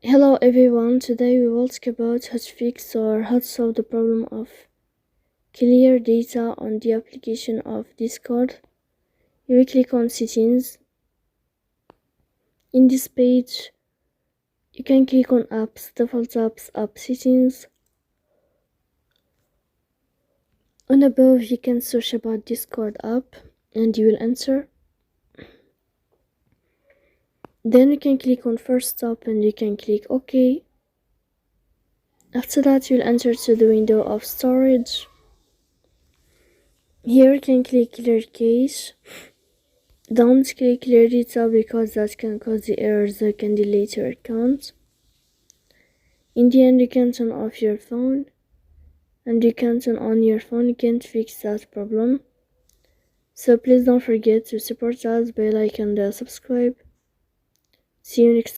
Hello everyone, today we will talk about how to fix or how to solve the problem of clear data on the application of Discord. You will click on settings. In this page, you can click on apps, default apps, app settings. On above, you can search about Discord app and you will enter. Then you can click on first stop and you can click OK. After that, you'll enter to the window of storage. Here you can click clear cache. Don't click clear data because that can cause the errors that can delete your account. In the end, you can turn off your phone and you can turn on your phone again to fix that problem. So please don't forget to support us by liking and subscribe. See you next time.